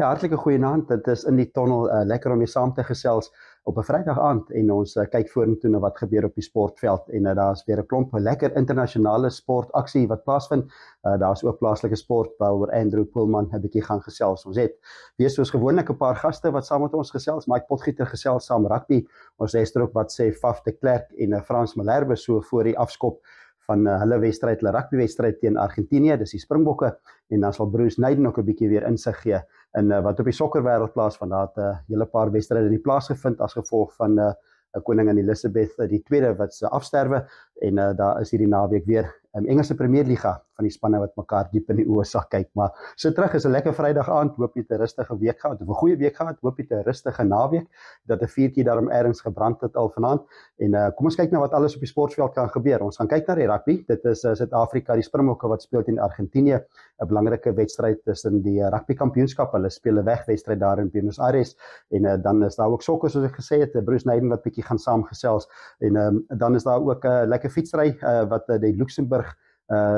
Ja, hartlike goeienaand. Dit is in die tonnel lekker om weer saam te gesels op 'n Vrydag aand en ons kyk vorentoe na wat gebeur op die sportveld en daar's weer 'n klomp lekker internasionale sportaksie wat plaasvind. Daar's ook plaaslike sport waaroor Andrew Poelman 'n bietjie gaan gesels. Ons het weer soos gewoonlik 'n paar gaste wat saam met ons gesels. Mike Potgieter gesels saam rugby. Ons luister ook wat sê Faf de Klerk en Frans Malherbe so voor die afskop van hulle wedstryd, hulle rugbywedstryd teen Argentinië, dis die Springbokke, en dan sal Bruce Naden ook 'n bietjie weer insig gee in wat op die sokkerwêreld plaasvind. Daar het 'n hele paar wedstryde in die plaas gevind as gevolg van koningin Elizabeth die tweede wat se afsterwe, en daar is hierdie naweek weer Engelse Premier Liga van die spanne wat mekaar diep in die oë sal kyk. Maar so terug is 'n lekker Vrydag aand. Hoop jy het 'n rustige week gehad, of 'n goeie week gehad. Hoop jy het 'n rustige naweek, dat 'n vuurtjie daarom ergens gebrand het al vanaand. En kom ons kyk na wat alles op die sportveld kan gebeur. Ons gaan kyk na die rugby. Dit is Suid-Afrika, die Springbokke wat speel teen Argentinië. 'n Belangrike wedstryd tussen die rugby kampioenskap. Hulle speel 'n wegwedstryd daar in Buenos Aires. En dan is daar ook sokker, soos ek gesê het, Bruce Naden wat bietjie gaan saamgesels. En dan is daar ook 'n lekker fietsry wat die Luxemburg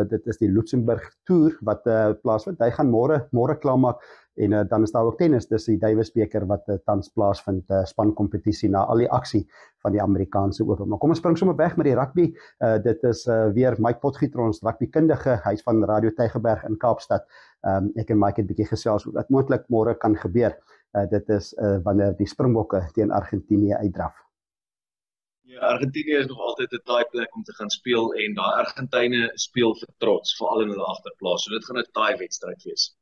dit is die Luxemburg Tour wat plaasvind. Hy gaan môre klaarmaak. En dan is daar ook tennis, dis die Davis beker wat tans plaasvind, spankompetisie na al die aksie van die Amerikaanse Ope. Maar kom ons spring sommer weg met die rugby. Dit is weer Mike Potgieter, ons rugbykundige. Hy's van Radio Tygerberg in Kaapstad. Ek en Mike het 'n bietjie gesels wat moontlik môre kan gebeur. Dit is wanneer die Springbokke teen Argentinië uitdraf. Ja, Argentinië is nog altyd 'n taai plek om te gaan speel en daai Argentyne speel vir trots, veral in hulle agterplaas. So dit gaan 'n taai wedstryd wees.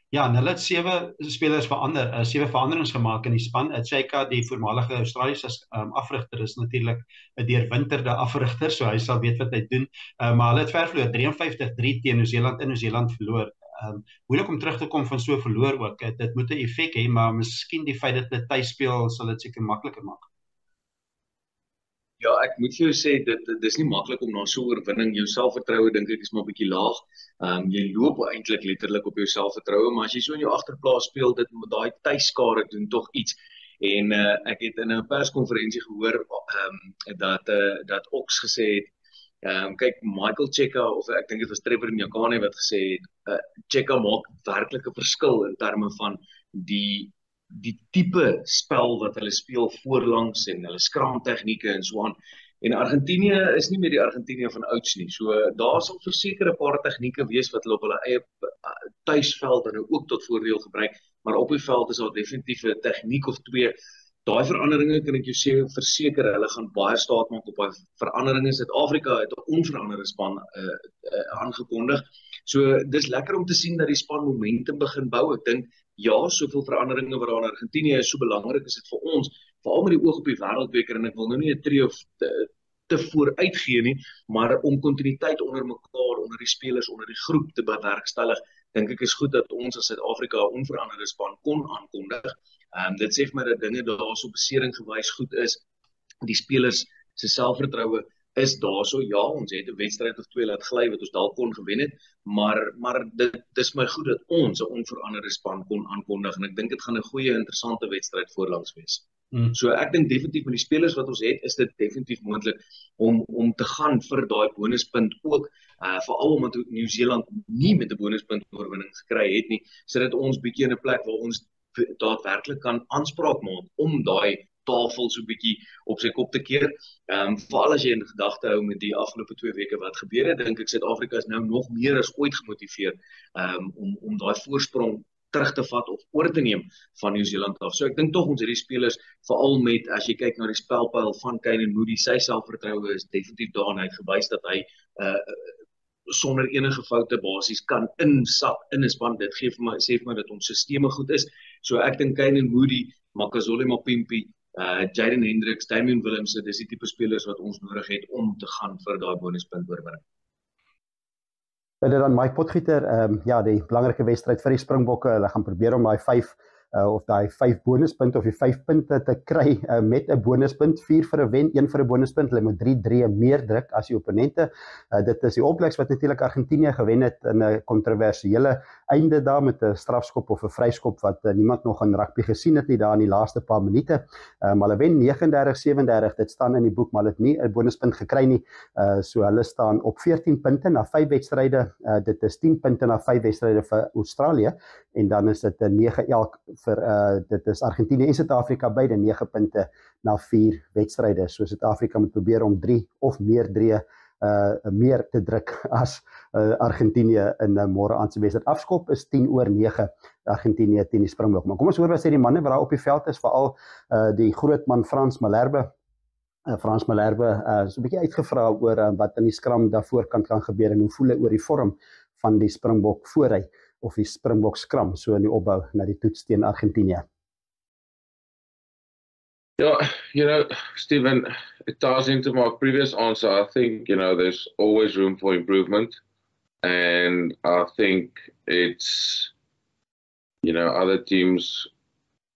Ja, en hulle het 7 spelers verander, 7 veranderings gemaak in die span. Cheika, die voormalige Australiese afrigter, is natuurlik 'n deurwinterde afrigter, so hy sal weet wat hy doen. Maar hulle het ver verloor 53-3 teen Nieu-Seeland in Nieu-Seeland verloor. Moeilik om terug te kom van so verloor ook. Dit moet 'n effek hê, maar miskien die feit dat hulle tuis speel sal dit seker makliker maak. Ja, ek moet vir jou sê, dis nie maklik om na so 'n oorwinning. Jou selfvertroue dink ek is maar 'n bietjie laag. Jy loop eintlik letterlik op jou selfvertroue, maar as jy so in jou agterplaas speel, daai tuiskare doen tog iets. En ek het in 'n perskonferensie gehoor dat Ox gesê het, kyk, Michael Cheika, of ek dink dit was Trevor Nyakane wat gesê het, Cheika maak werklik 'n verskil in terme van die tipe spel wat hulle speel voorlangs en hulle scrum tegnieke en so aan. En Argentinië is nie meer die Argentinië van ouds nie. So daar sal verseker 'n paar tegnieke wees wat hulle op hulle eie tuisveld dan ook tot voordeel gebruik, maar op die veld is daar definitief 'n tegniek of twee. Daai veranderinge kan ek jou sê verseker, hulle gaan baie staat maak op daai veranderinge. Suid-Afrika het 'n onveranderde span aangekondig. So dis lekker om te sien dat die span momentum begin bou. Ek dink ja, soveel veranderinge wat daar in Argentinië is, so belangrik is dit vir ons, veral met die oog op die wêreldbeker, en ek wil nou nie 'n tree of te vooruit gee nie, maar om kontinuïteit onder mekaar, onder die spelers, onder die groep te bewerkstellig, dink ek is goed dat ons as Suid-Afrika 'n onveranderde span kon aankondig. Dit sê vir my dat dinge daarso besering gewys goed is. Die spelers se selfvertroue is daarso. Ja, ons het 'n wedstryd of twee laat gly wat ons dalk kon gewen het, maar dit is my goed dat ons 'n onveranderde span kon aankondig, en ek dink dit gaan 'n goeie, interessante wedstryd voorlangs wees. So ek dink definitief met die spelers wat ons het, is dit definitief moontlik om te gaan vir daai bonuspunt ook, veral omdat Nieu-Seeland nie met 'n bonuspunt oorwinning gekry het nie, sodat ons bietjie in 'n plek waar ons daadwerklik kan aanspraak maak om daai tafel so bietjie op sy kop te keer. Veral as jy in gedagte hou met die afgelope 2 weke wat gebeur het, dink ek Suid-Afrika is nou nog meer as ooit gemotiveer om daai voorsprong terug te vat of oor te neem van Nieu-Seeland af. So ek dink tog ons het die spelers, veral met, as jy kyk na die spelpyl van Kane Moody, sy selfvertroue is definitief daar, en hy het gewys dat hy sonder enige foute basies kan insak in 'n span. Dit sê vir my dat ons sisteme goed is. So ek dink Kane Moody, Makazole Mapimpi, Jaden Hendricks, Damian Willemse, dis die tipe spelers wat ons nodig het om te gaan vir daai bonuspunt oorwinning. Dit dan Mike Potgieter, ja, die belangrike wedstryd vir die Springbokke. Hulle gaan probeer om daai 5 bonuspunte of die 5 punte te kry met 'n bonuspunt, 4 vir 'n wen, 1 vir 'n bonuspunt. Hulle moet 3-3 meer druk as die opponente. Dit is die oplegs wat natuurlik Argentinië gewen het in 'n kontroversiële einde daar met 'n strafskop of 'n vryskop wat niemand nog in rugby gesien het nie daar in die laaste paar minute. Maar hulle wen 39-37, dit staan in die boek, maar hulle het nie 'n bonuspunt gekry nie. So hulle staan op 14 punte na 5 wedstryde. Dit is 10 punte na 5 wedstryde vir Australië en dan is dit 9 elk vir dit is Argentinië en Suid-Afrika beide 9 punte na 4 wedstryde. So Suid-Afrika moet probeer om 3 of meer meer te druk as Argentinië in môre aand se wedstryd. Afskop is 10:09 Argentinië teen die Springbok. Maar kom ons hoor wat sê die manne wat daar op die veld is, veral die groot man Frans Malherbe. Frans Malherbe is 'n bietjie uitgevra oor wat in die skram daarvoorkant kan gebeur en hoe voel hy oor die vorm van die Springbok voorhy of die Springbok skram so in die opbou na die toets teen Argentinië. Yeah, Stephen, it ties into my previous answer. I think, there's always room for improvement. And I think it's, other teams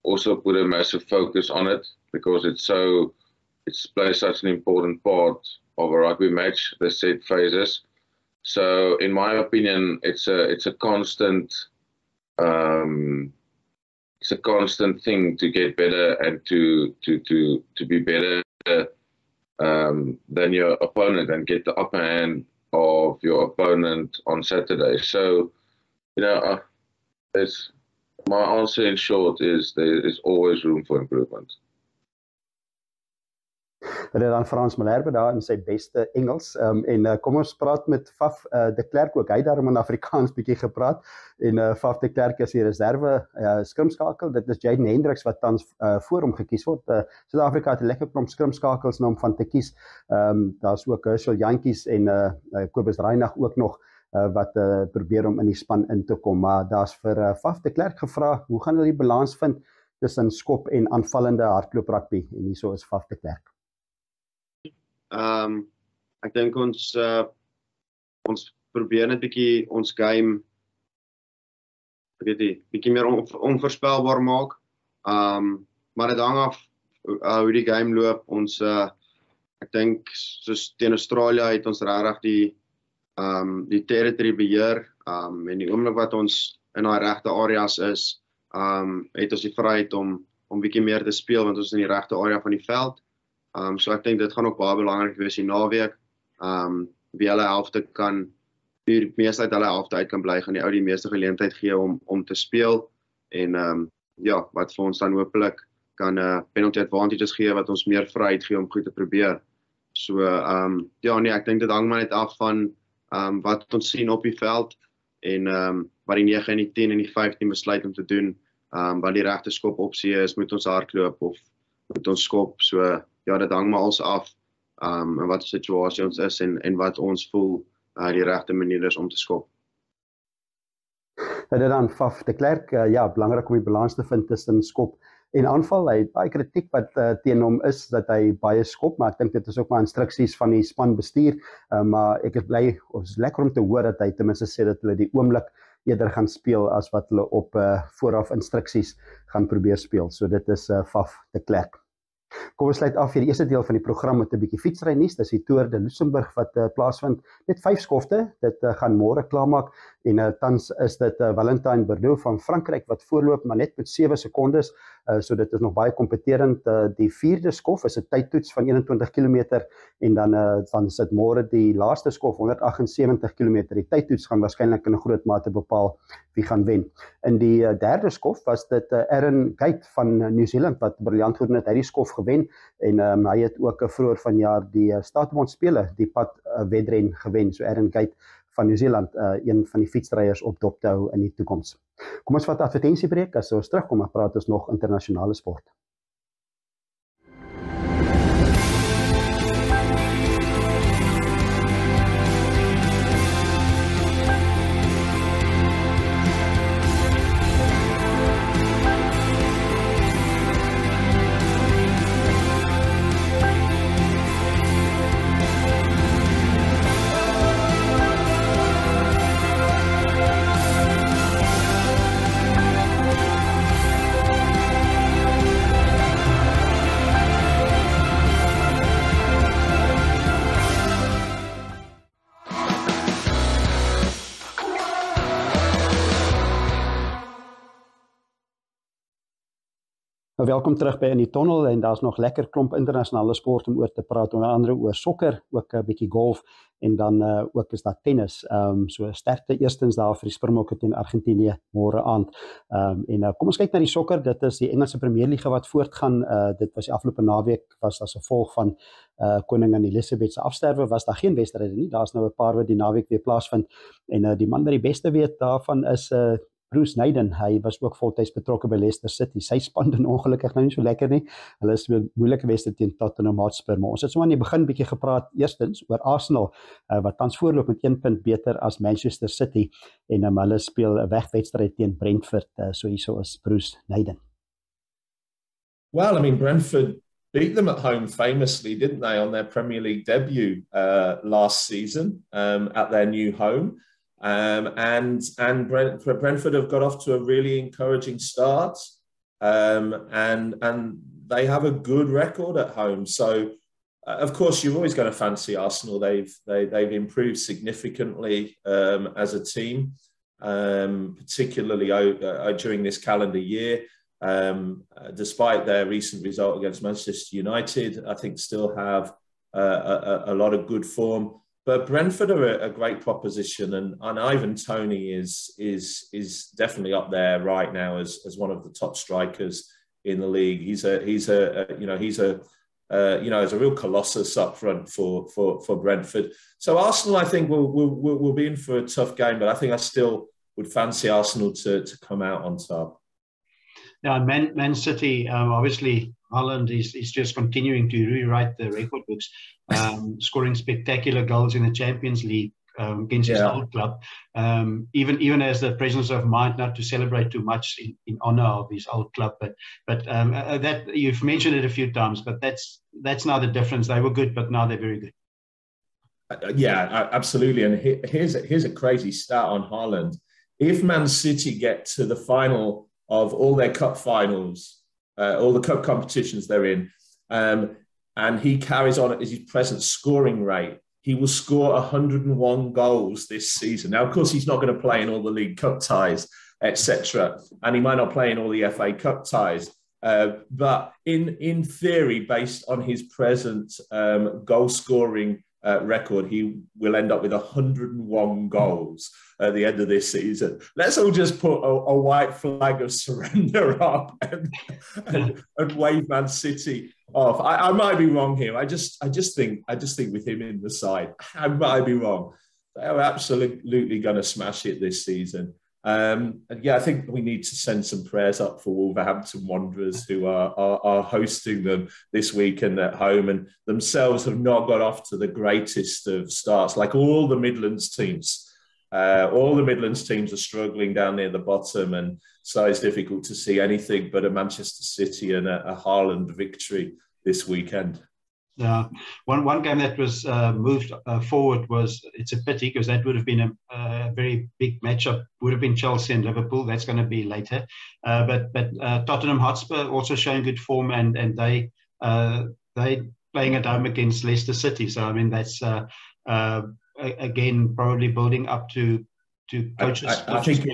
also put a massive focus on it because it's plays such an important part of a rugby match, the set phases. So in my opinion, it's a constant, it's a constant thing to get better and to be better than your opponent and get the upper hand of your opponent on Saturday. So, my answer in short is there is always room for improvement. Dit is dan Frans Malherbe daar in sy beste Engels. Kom ons praat met Faf de Klerk ook. Hy het daarom in Afrikaans bietjie gepraat. En Faf de Klerk is die reserve skrimskakel. Dit is Jaden Hendricks wat tans voor hom gekies word. Suid-Afrika het 'n lekker klomp skrimskakels om van te kies. Daar's ook Herschel Jantjies en Kobus Reinagh ook nog wat probeer om in die span in te kom. Maar daar's vir Faf de Klerk gevra, hoe gaan hulle die balans vind tussen skop en aanvallende hardloop rugby? En hierso is Faf de Klerk. Ek dink ons probeer net bietjie ons game bietjie meer onvoorspelbaar maak. Maar dit hang af hoe die game loop. Ons ek dink soos teen Australië het ons regtig die territory beheer. En die oomblik wat ons in daai regte areas is, het ons die vryheid om bietjie meer te speel want ons is in die regte area van die veld. So ek dink dit gaan ook baie belangrik wees die naweek. Wie hulle helfte kan, die meeste uit hulle helfte uit kan bly, gaan die ou die meeste geleentheid gee om te speel. En wat vir ons dan hopelik kan penalty advantages gee, wat ons meer vryheid gee om goed te probeer. So ek dink dit hang maar net af van wat ons sien op die veld en wat die 9 en die 10 en die 15 besluit om te doen. Wat die regte skop opsie is, moet ons hardloop of moet ons skop. So dit hang maar alles af en wat die situasie ons is en wat ons voel die regte manier is om te skop. Dit dan Faf de Klerk, belangrik om die balans te vind tussen skop en aanval. Hy het baie kritiek wat teen hom is dat hy baie skop, maar ek dink dit is ook maar instruksies van die spanbestuur. Maar ek is bly, of is lekker om te hoor dat hy ten minste sê dat hulle die oomblik eerder gaan speel as wat hulle op vooraf instruksies gaan probeer speel. So dit is Faf de Klerk. Kom ons sluit af vir die eerste deel van die program met 'n bietjie fietsry nuus. Dis die Tour de Luxemburg wat plaasvind. Net 5 skofte. Dit gaan môre klaarmaak en tans is dit Valentin Bordeaux van Frankryk wat voorloop, maar net met 7 sekondes. So dit is nog baie kompeterend. Die 4de skof is 'n tydtoets van 21 km en dan sit môre die laaste skof 178 km. Die tydtoets gaan waarskynlik in 'n groot mate bepaal wie gaan wen. In die 3de skof was dit Aaron Gate van Nieu-Seeland wat briljant gedoen het. Hy het die skof gewen en hy het ook vroeër vanjaar die Staatsbond spele die pad wedren gewen. So Aaron Gate van Nieu-Seeland, een van die fietsryers op dop te hou in die toekoms. Kom ons vat 'n advertensiebreek, as ons terugkom, praat ons nog internasionale sport. Welkom terug by In die Tunnel en daar's nog lekker klomp internasionale sport om oor te praat, onder andere oor sokker, ook 'n bietjie golf en dan ook is daar tennis. So sterkte eerstens daar vir die Springbokke teen Argentinië môre aand. Kom ons kyk na die sokker. Dit is die Engelse Premierliga wat voortgaan. Dit was die afgelope naweek was as gevolg van koningin Elizabeth se afsterwe was daar geen wedstryde nie. Daar's nou 'n paar wat die naweek weer plaasvind en die man wat die beste weet daarvan is Bruce Naden, hy was ook voltyds betrokke by Leicester City. Sy span doen ongelukkig nou nie so lekker nie. Hulle is weer moeilike wedstryd teen Tottenham Hotspur, maar ons het sommer aan die begin bietjie gepraat eerstens oor Arsenal wat tans voorloop met 1 punt beter as Manchester City en hulle speel 'n wegwedstryd teen Brentford. So hierso is Bruce Naden. Well, I mean, Brentford beat them at home famously, didn't they, on their Premier League debut last season at their new home. And Brentford have got off to a really encouraging start, and they have a good record at home. So, of course, you're always going to fancy Arsenal. They've improved significantly as a team, particularly during this calendar year. Despite their recent result against Manchester United, I think still have a lot of good form. But Brentford are a great proposition, and Ivan Toney is definitely up there right now as one of the top strikers in the league. He's a real colossus up front for Brentford. So Arsenal, I think, will be in for a tough game, but I think I still would fancy Arsenal to come out on top. Yeah, Man City, obviously, Haaland is just continuing to rewrite the record books, scoring spectacular goals in the Champions League against his old club. Even as the presence of mind not to celebrate too much in honor of his old club, but that you've mentioned it a few times, but that's now the difference. They were good, but now they're very good. Yeah, absolutely. And here's a crazy stat on Haaland. If Man City get to the final of all their cup finals, all the cup competitions they're in, and he carries on at his present scoring rate, he will score 101 goals this season. Now, of course, he's not going to play in all the League Cup ties, etc., and he might not play in all the FA Cup ties. But in theory, based on his present goal-scoring record, he will end up with 101 goals at the end of this season. Let's all just put a white flag of surrender up and wave Man City off. I might be wrong here. I just think with him in the side, I might be wrong. They are absolutely going to smash it this season. And yeah, I think we need to send some prayers up for Wolverhampton Wanderers, who are hosting them this weekend at home, and themselves have not got off to the greatest of starts. Like all the Midlands teams are struggling down near the bottom, and so it's difficult to see anything but a Manchester City and a Haaland victory this weekend. One game that was moved forward it's a pity, because that would have been a very big matchup, would have been Chelsea and Liverpool. That's going to be later. But Tottenham Hotspur also showing good form, and they playing at home against Leicester City. So I mean that's again probably building up to coaches. I think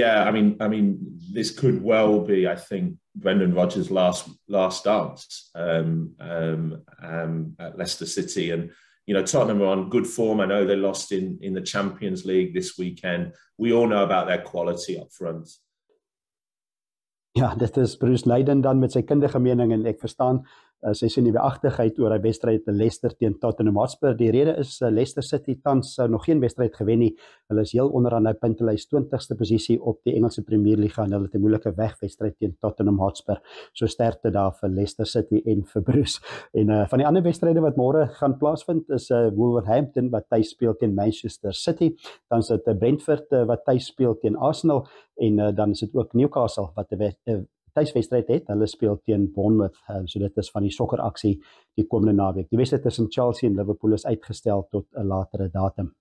I mean this could well be, I think, Brendan Rodgers' last dance at Leicester City, and Tottenham are on good form. I know they lost in the Champions League this weekend. We all know about their quality up front. Ja, dit is Bruce Naden dan met sy kundige mening, en ek verstaan sy nuweagtigheid oor hy wedstryd te Leicester teen Tottenham Hotspur. Die rede is Leicester City tans nog geen wedstryd gewen nie. Hulle is heel onderaan die puntelys, 20ste posisie op die Engelse Premierliga, en hulle het 'n moeilike wegwedstryd teen Tottenham Hotspur. So sterkte daar vir Leicester City en vir Bruce. En van die ander wedstryde wat môre gaan plaasvind is Wolverhampton wat tuis speel teen Manchester City. Dan is dit Brentford wat tuis speel teen Arsenal, en dan is dit ook Newcastle wat tuiswedstryd het. Hulle speel teen Bournemouth. So dit is van die sokkeraksie die komende naweek. Die wedstryd tussen Chelsea en Liverpool is uitgestel tot 'n latere datum.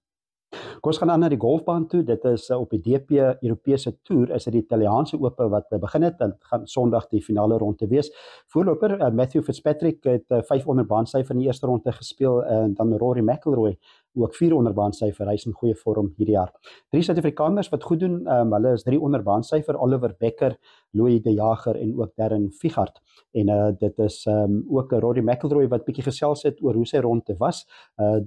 Kom ons gaan aan na die golfbaan toe. Dit is op die DP Europese Tour, is dit die Italiaanse Ope wat begin het. Dit gaan Sondag die finale ronde wees. Voorloper Matthew Fitzpatrick het 5 onder baansyfer in die eerste ronde gespeel en dan Rory McIlroy ook 4 onder baansyfer. Hy is in goeie vorm hierdie jaar. 3 Suid-Afrikaners wat goed doen, hulle is 3 onder baansyfer, Oliver Becker, Louis de Jager en ook Darren Figart. En dit is ook Rory McIlroy wat bietjie gesels het oor hoe sy ronde was.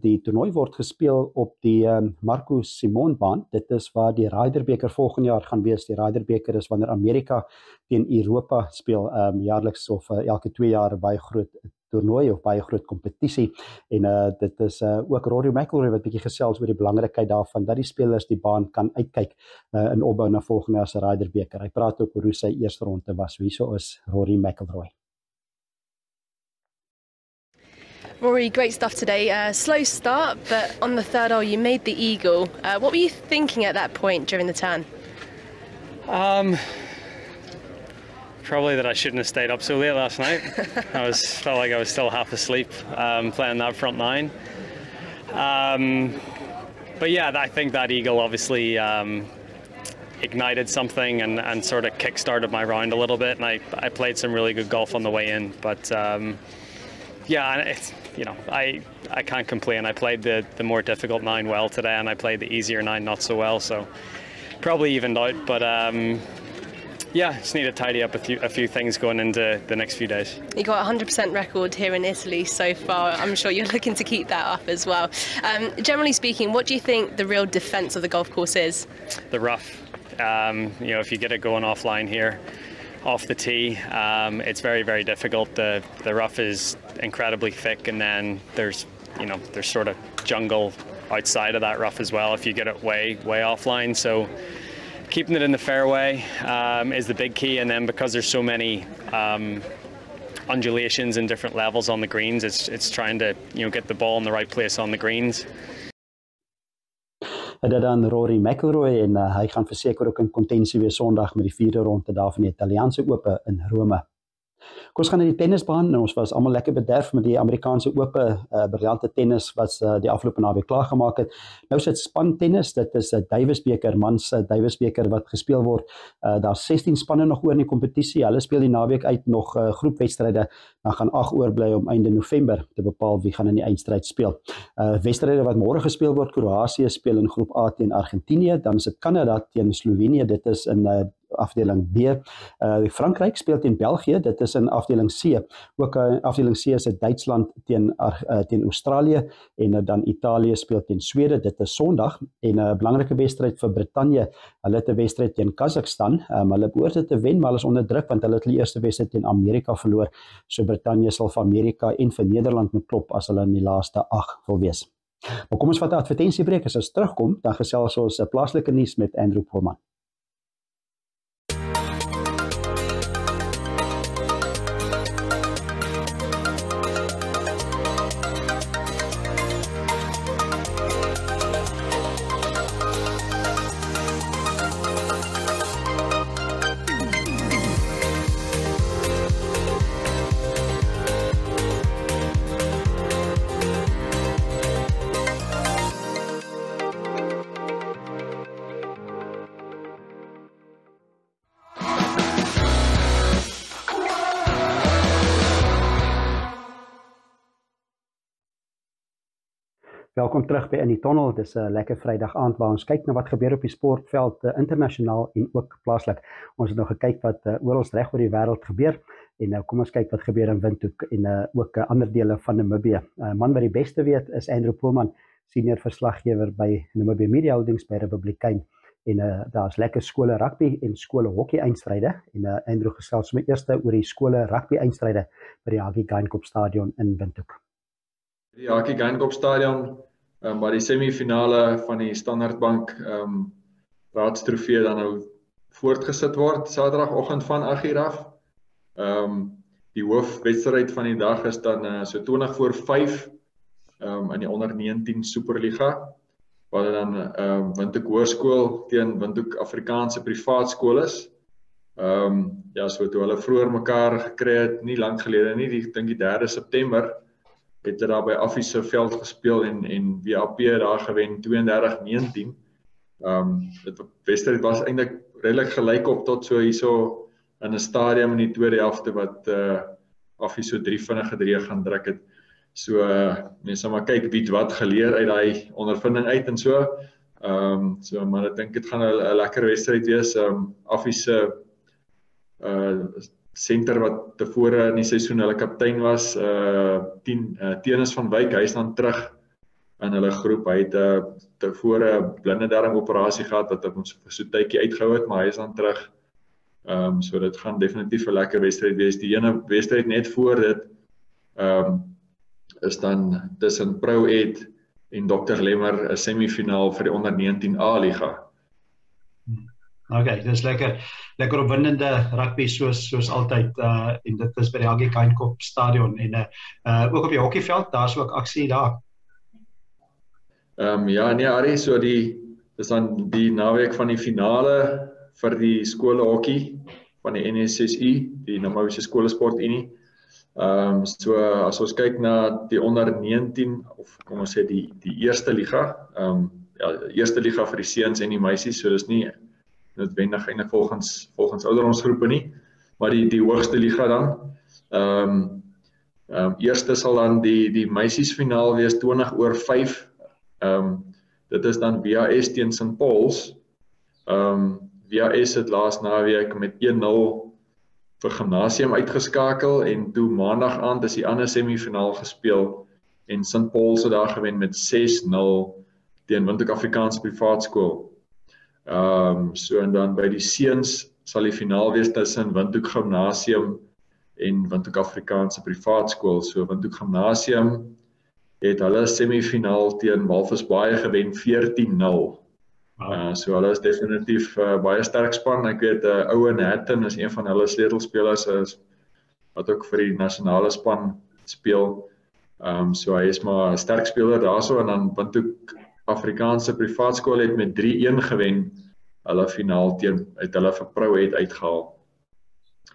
Die toernooi word gespeel op die Marco Simon baan. Dit is waar die Ryder Beker volgende jaar gaan wees. Die Ryder Beker is wanneer Amerika teen Europa speel, jaarliks of elke 2 jaar baie groot toernooi of baie groot kompetisie. En dit is ook Rory McIlroy wat bietjie gesels oor die belangrikheid daarvan dat die spelers die baan kan uitkyk in opbou na volgende jaar se Ryder Beker. Hy praat ook oor hoe sy eerste ronde was. Hierso is Rory McIlroy. Rory, great stuff today. Slow start, but on the third hole you made the eagle. What were you thinking at that point during the turn? Probably that I shouldn't have stayed up so late last night. Felt like I was still half asleep playing that front 9. But yeah, I think that eagle obviously ignited something and sort of kick-started my round a little bit, and I played some really good golf on the way in. But yeah, it's, you know, I can't complain. I played the more difficult 9 well today, and I played the easier 9 not so well, so probably evened out. But yeah, just need to tidy up a few things going into the next few days. You got a 100% record here in Italy so far. I'm sure you're looking to keep that up as well. Generally speaking, what do you think the real defence of the golf course is? The rough. You know, if you get it going offline here, off the tee, it's very, very difficult. The rough is incredibly thick, and then there's sort of jungle outside of that rough as well if you get it way offline. So keeping it in the fairway is the big key, and then because there's so many undulations and different levels on the greens, it's trying to, you know, get the ball in the right place on the greens. Dit dan Rory McIlroy en hy gaan verseker ook in kontensie wees Sondag met die 4de ronde daar van die Italiaanse Ope in Rome. Kom ons gaan na die tennisbaan. Ons was almal lekker bederf met die Amerikaanse Ope, briljante tennis wat die afgelope naweek klaargemaak het. Nou sit span tennis, dit is 'n Davis Beker, mans Davis Beker wat gespeel word. Daar's 16 spanne nog oor in die kompetisie. Hulle speel die naweek uit nog groepwedstryde. Dan gaan 8 oorbly om einde November te bepaal wie gaan in die eindstryd speel. Wedstryde wat môre gespeel word, Kroasie speel in groep A teen Argentinië, dan is dit Kanada teen Slovenië, dit is in afdeling B. Frankryk speel teen België, dit is in afdeling C. Ook afdeling C is dit Duitsland teen Australië en dan Italië speel teen Swede, dit is Sondag. En 'n belangrike wedstryd vir Brittanje, hulle het 'n wedstryd teen Kazakhstan. Hulle behoort dit te wen, maar hulle is onder druk want hulle het die eerste wedstryd teen Amerika verloor. So Brittanje sal vir Amerika en vir Nederland moet klop as hulle in die laaste 8 wil wees. Maar kom ons vat 'n advertensiebreek. As ons terugkom, dan gesels ons plaaslike nuus met Andrew Poorman. Welkom terug by In die Tunnel. Dis 'n lekker Vrydag aand waar ons kyk na wat gebeur op die sportveld internasionaal en ook plaaslik. Ons het nog gekyk wat oral reg oor die wêreld gebeur en nou kom ons kyk wat gebeur in Windhoek en ook ander dele van Namibië. Man wat die beste weet is Andrew Poorman, senior verslaggewer by Namibia Media Holdings by Republikein. En daar's lekker skole rugby en skole hokkie eindstryde en Andrew gesels met eers oor die skole rugby eindstryde by die Haki Geinkop Stadion in Windhoek. Die Haki Geinkop Stadion by die semifinale van die Standard Bank raadstrofee dan nou voortgesit word Saterdagoggend van 8:00 af. Die hoofwedstryd van die dag is dan so 20 voor 5 in die onder 19 Superliga, waar dit dan Windhoek Hoërskool teen Windhoek Afrikaanse privaat skool is. Ja, so toe hulle vroeër mekaar gekry het, nie lank gelede nie, ek dink die 3 September, het hulle daar by Affie se veld gespeel en WAP daar gewen 32-19. Dit wedstryd was eintlik redelik gelyk op tot so hierso in 'n stadium in die tweede helfte wat Affie so 3 vinnige dreë gaan druk het. So mense maar kyk wie wat geleer uit daai ondervinding uit en so. Maar ek dink dit gaan 'n lekker wedstryd wees. Affie se senter wat tevore in die seisoen hulle kaptein was, Tenis van Wyk, hy is dan terug in hulle groep. Hy het tevore 'n blinde darm operasie gehad wat ons vir so 'n tydjie uitgehou het, maar hy is dan terug. So dit gaan definitief 'n lekker wedstryd wees. Die ene wedstryd net voor dit is dan tussen Pro Ed en Dr. Lemmer 'n semifinaal vir die onder 19A liga. Okay, dis lekker opwindende rugby soos altyd en dit is by die Haggie Kleinkop stadion en ook op die hokkieveld, daar's ook aksie daar. Ja nee Arie, so dis dan die naweek van die finale vir die skole hokkie van die NSSU, die Namibiese Skolesport Unie. So as ons kyk na die onder 19 of kom ons sê die eerste liga, eerste liga vir die seuns en die meisies, so dis nie noodwendig eintlik volgens ouderdomsgroepe nie, maar die hoogste liga dan. Eerste sal dan die meisiesfinaal wees 20/5. Dit is dan WAS teen St. Paul's. WAS het laas naweek met 1-0 vir Gimnasium uitgeskakel en toe maandag aand is die ander semifinaal gespeel en St. Paul's het daar gewen met 6-0 teen Windhoek Afrikaanse Privaat Skool. So en dan by die seuns sal die finaal wees tussen Windhoek Gimnasium en Windhoek Afrikaanse Privaat Skool. So Windhoek Gimnasium het hulle semifinaal teen Walvis Baai gewen 14-0. So hulle is definitief baie sterk span. Ek weet Owen Hatton is een van hulle sleutelspelers wat ook vir die nasionale span speel. So hy is maar 'n sterk speler daarso en dan Windhoek Afrikaanse Privaat Skool het met 3-1 gewen. Hulle finaal het hulle vir Pro Ed uitgehaal.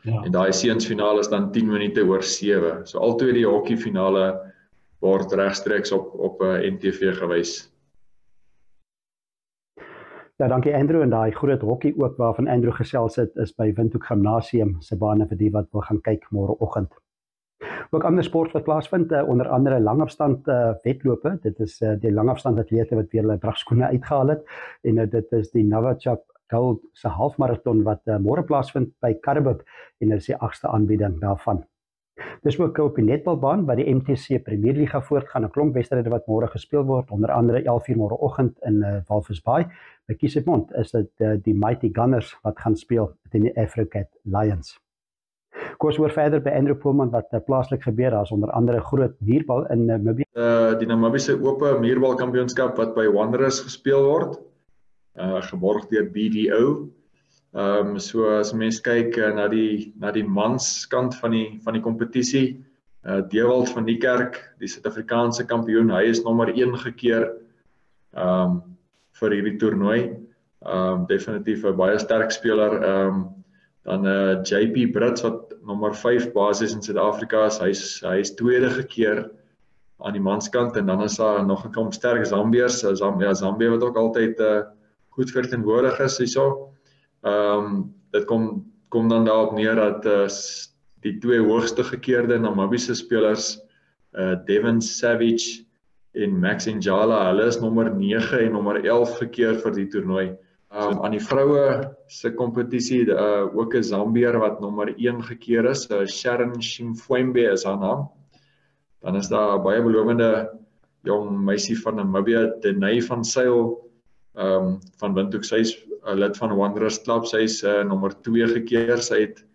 Ja. En daai seunsfinaal is dan 10 minute oor 7. So altyd die hokkiefinale word regstreeks op NTV gewys. Ja, dankie Andrew en daai groot hokkie ook waarvan Andrew gesels het is by Windhoek Gimnasium se bane vir die wat wil gaan kyk môreoggend. Ook ander sport wat plaasvind, onder andere langafstand wedlope. Dit is die langafstand atlete wat weer hulle dragskoene uitgehaal het en dit is die Novacap Gold se halfmarathon wat môre plaasvind by Karibib en dit is die 8ste aanbieding daarvan. Dis ook op die netbalbaan by die MTC Premierliga voortgaan 'n klomp wedstryde wat môre gespeel word, onder andere 11:00 môreoggend in Walvis Bay. By Kiesepmond is dit die Mighty Gunners wat gaan speel teen die Africat Lions. Kom ons hoor verder by Andrew Poelman wat plaaslik gebeur. Daar is onder andere groot muurbal in Namibië. Die Namibiese Ope Muurbalkampioenskap wat by Wanderers gespeel word, geborg deur BDO. So as mens kyk na die manskant van die kompetisie, Dewald van die Kerk, die Suid-Afrikaanse kampioen, hy is nommer 1 gekeer vir hierdie toernooi. Definitief 'n baie sterk speler. Dan JP Brits wat nommer 5 basis in Suid-Afrika is, hy is tweede gekeer aan die manskant en dan is daar nog 'n klomp sterk Zambiërs, Zambië wat ook altyd goed verteenwoordig is hierso. Dit kom dan daarop neer dat die twee hoogste gekeerde Namibiese spelers, Devin Savage en Max Njala, hulle is nommer 9 en nommer 11 gekeer vir die toernooi. Aan die vroue se kompetisie ook 'n Zambiër wat nommer 1 gekeer is, Sharon Shimfwembe is haar naam. Dan is daar 'n baie belovende jong meisie van Namibië, Denay van Sail, van Windhoek. Sy is 'n lid van Wanderers Club. Sy is nommer 2 gekeer. Sy het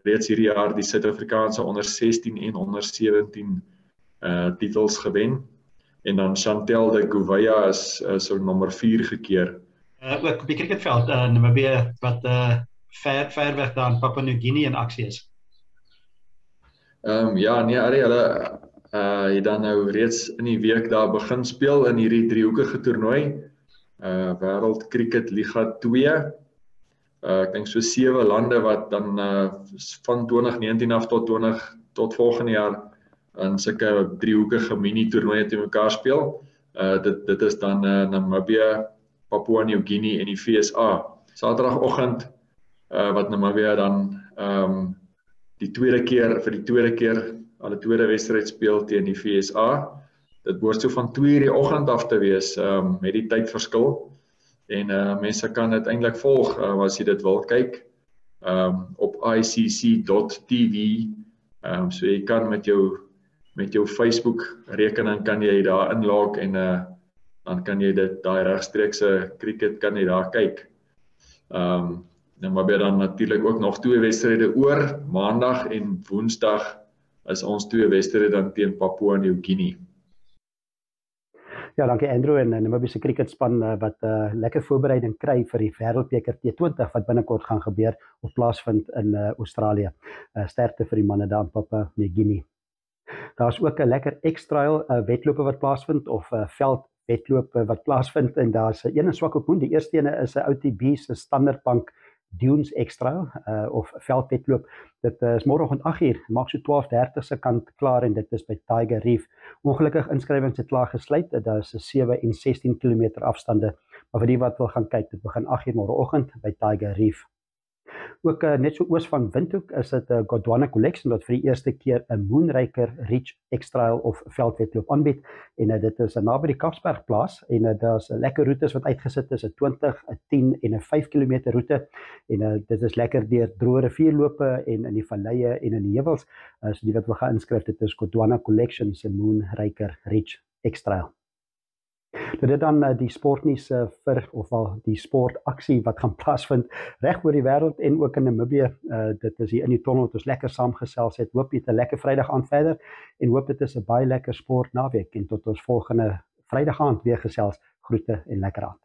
reeds hierdie jaar die Suid-Afrikaanse onder 16 en onder 17 titels gewen. En dan Chantel de Gouveia is so nommer 4 gekeer. Ook op die cricketveld, Namibië wat ver weg daar in Papua New Guinea in aksie is. Ja, nee, Arie, hulle het dan nou reeds in die week daar begin speel in hierdie driehoekige toernooi. Wêreld Cricket Liga 2. Ek dink so 7 lande wat dan van 2019 af tot volgende jaar in sulke driehoekige mini toernooie te mekaar speel. Dit is dan Namibië, Papua New-Guinea en die FSA. Saterdagoggend wat Namibië dan die tweede keer hulle tweede wedstryd speel teen die FSA. Dit behoort so van 2:00 die oggend af te wees met die tydverskil. En mense kan dit eintlik volg as jy dit wil kyk op icc.tv. So jy kan met jou Facebook rekening kan jy daar inlog en dan kan jy daai regstreekse cricket kan jy daar kyk. Maar dan natuurlik ook nog 2 wedstryde oor, Maandag en Woensdag is ons 2 wedstryde dan teen Papua New-Guinea. Ja, dankie Andrew en Namibië se cricketspan wat lekker voorbereiding kry vir die Wêreldbeker T20 wat binnekort gaan gebeur of plaasvind in Australië. Sterkte vir die manne daar in Papua New-Guinea. Daar's ook 'n lekker X-Trail wedlope wat plaasvind of veldwedlope wat plaasvind en daar's een swak op moen. Die eerste ene is 'n OTB se Standard Bank Dunes X-Trail of veldwedloop. Dit is môreoggend 8:00, maak so 12:30 se kant klaar en dit is by Tiger Reef. Ongelukkig inskrywings het klaar gesluit. Daar is 7 en 16 km afstande, maar vir die wat wil gaan kyk, dit begin 8:00 môreoggend by Tiger Reef. Ook net so oos van Windhoek is dit 'n Gondwana Collection wat vir die eerste keer 'n Moonraker Ridge X-Trail of veldwedloop aanbied en dit is naby die Kapsberg plaas en daar's lekker roetes wat uitgesit is, 'n 20, 'n 10 en 'n 5 km roete en dit is lekker deur droë rivierlope en in die valleie en in die heuwels. So die wat wil gaan inskryf, dit is Gondwana Collection se Moonraker Ridge X-Trail. Dit dan die sportnuus vir ofwel die sportaksie wat gaan plaasvind reg oor die wêreld en ook in Namibië. Dit is hier in die tonnel wat ons lekker saamgesels het. Hoop jy het 'n lekker Vrydag aand verder en hoop dit is 'n baie lekker sport naweek en tot ons volgende Vrydag aand weer gesels. Groete en lekker aand.